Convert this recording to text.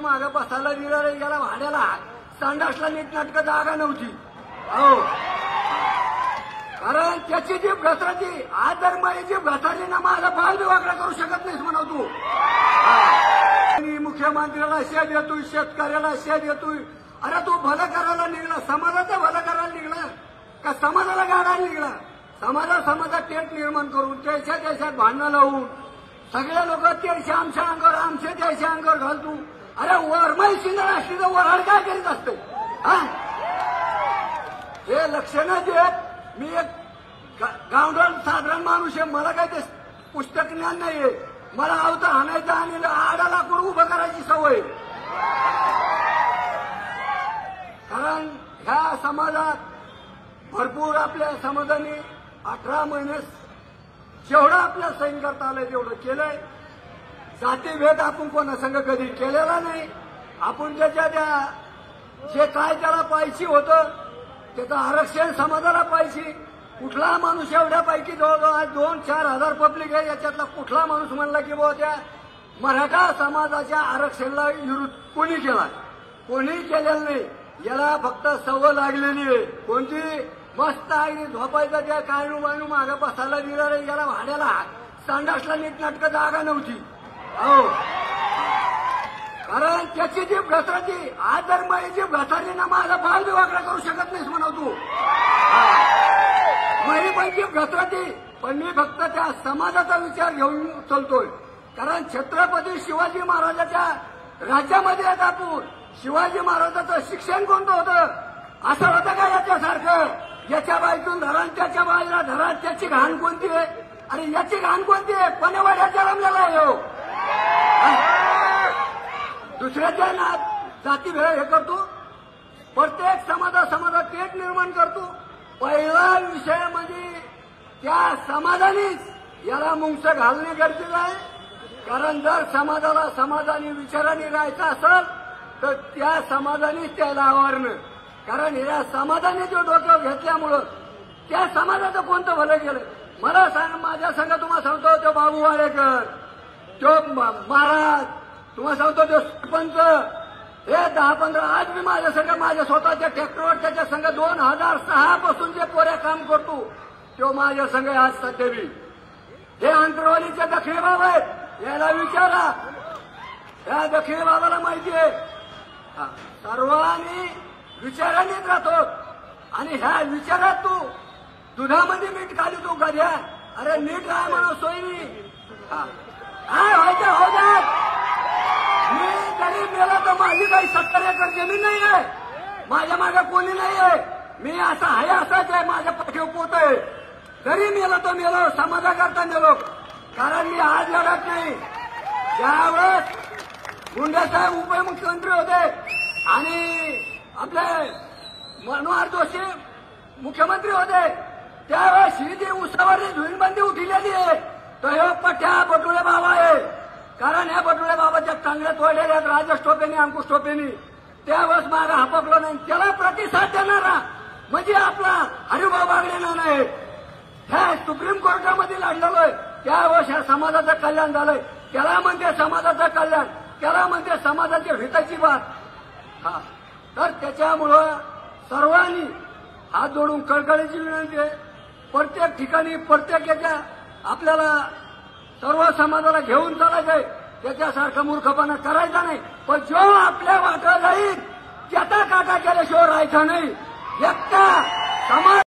मागे बसायला दिलं रे, याला भाड्याला संडासला नीट नाटक जागा नव्हती. हो, कारण त्याची जी घसरती, आज जर माझी जी घसरली ना, माझा पाल बी वाकडा करू शकत नाहीस म्हणा तू. मुख्यमंत्र्याला शेत देतोय, शेतकऱ्याला शेत देतोय. अरे तू भलं करायला निघला, समाजाचं भलं करायला निघला का समाजाला गाडायला निघला? समाजात तेच निर्माण करून त्याच्यात भांडणं लावून सगळे लोक त्याच्या आमच्या अंगावर, आमचे त्याच्या अंगावर घालतो. अरे वरमाई शिंदर असली तर वराड काय करीत असते? हे लक्ष न देत. मी एक गावडन साधारण माणूस आहे, मला काय ते पुस्तक ज्ञान नाहीये. मला आवतं आणायचं आणि आडाला करून उभं करायची सवय. कारण ह्या समाजात भरपूर आपल्या समाजाने 18 महिने जेवढं आपल्या सैन करता आलंय तेवढं केलंय. जातीभेद आपण कोणासंग कधी केलेला नाही. आपण त्याच्या जे काय त्याला पाहिजे होतं त्याचं आरक्षण समाजाला पाहिजे. कुठला माणूस एवढ्यापैकी जवळजवळ 2-4 हजार पब्लिक आहे, याच्यातला कुठला माणूस म्हणला की बाबा त्या मराठा समाजाच्या आरक्षणाला विरोध कोणी केला? कोणी केलेलं नाही. याला फक्त सवय लागलेली आहे. कोणती? मस्त आहे झोपायचं, त्या कायनू बायनू मागे बसायला दिलं रे, याला भाड्याला संडासला नीट नाटक जागा नव्हती. हो, कारण त्याची जी घसरती, आज जर माझी जी घसरली ना, माझा पाल बी वाकडा करू शकत नाहीस म्हणा तू. माझी पण जी घसरती, पण मी फक्त त्या समाजाचा विचार घेऊन चालतोय. कारण छत्रपती शिवाजी महाराजाच्या राज्यामध्ये येत आपण. शिवाजी महाराजाचं शिक्षण कोणतं होतं? असं होतं का याच्यासारखं? याच्या बाईतून धरण, त्याच्या बाईला धरण, त्याची घाण कोणती आहे? आणि याची घाण कोणती आहे? पनेवाड्याच्या रमलेला आहे. दुसऱ्याच्या नात जाती भेद हे करतो. प्रत्येक समाजात तेच निर्माण करतो. पहिला विषय म्हणजे त्या समाजानेच याला मुंगसं घालणे गरजेचं आहे. कारण जर समाजाने विचाराने राहायचं असेल तर त्या समाजानेच त्याला आवरणं. कारण या समाजाने जो डोक्यावर घेतल्यामुळं त्या समाजाचं कोणतं भलं केलं? मला सांग, माझ्या संघ तुम्हाला सांगतो तो बाबू वाडेकर, तो महाराज, तुम्हाला सांगतो तो सरपंच, हे 10-15 आज मी माझ्या संघ माझ्या स्वतःच्या ट्रॅक्टरवर त्याच्या संघ 2006 पासून जे पोऱ्या काम करतो तो माझ्या संघ आज सध्या बी. हे अंतरवालीचे दक्षिणी बाबा आहेत, याला विचारा. या दक्षिणी बाबाला माहिती आहे. सर्वांनी विचारानेच राहतो. आणि ह्या विचारात तू दुधामध्ये मीठ खाली तू गध्या. अरे नीट राहा म्हणून सोयी काय व्हायचं हो द्या. मी जरी मेला तर माझी काही 70 एकर जमीन नाही आहे, माझ्या मागे कोणी नाही आहे. मी असा आहे असाच आहे, माझ्या पाठीवर पोत आहे. जरी मेलो तर मेलो, समाजाकरता मेलो. कारण मी आज लढत नाही. ज्यावेळेस गुंडेसाहेब उपमुख्यमंत्री होते आणि आपले मनोहर जोशी मुख्यमंत्री होते त्यावेळेस ही जी उसावरची झुंजबंदी उठलेली आहे तर हे पठ्या बटुळे बाबा आहे. कारण ह्या बटुळे बाबाच्या चांगल्या तोडलेले आहेत राजेश टोपेनी, अंकुश टोपेनी. त्यावेळेस मागा हापकलो नाही. त्याला प्रतिसाद देणारा म्हणजे आपला हरिभाऊ बागडे नाही. ह्या सुप्रीम कोर्टामध्ये लढलेलो आहे त्यावेळेस ह्या समाजाचं कल्याण झालंय. त्याला म्हणते समाजाचं कल्याण, त्याला म्हणते समाजाच्या हिताची बात. तर त्याच्यामुळं सर्वांनी हात जोडून कळकळीची विनंती आहे. प्रत्येक ठिकाणी प्रत्येक याच्या आपल्याला सर्व समाजाला घेऊन चालायचंय. त्याच्यासारखा मूर्खपणा करायचा नाही. पण जो आपल्या वाटा जाईल त्याचा काटा केल्याशिवाय राहायचा नाही. एकटा समाज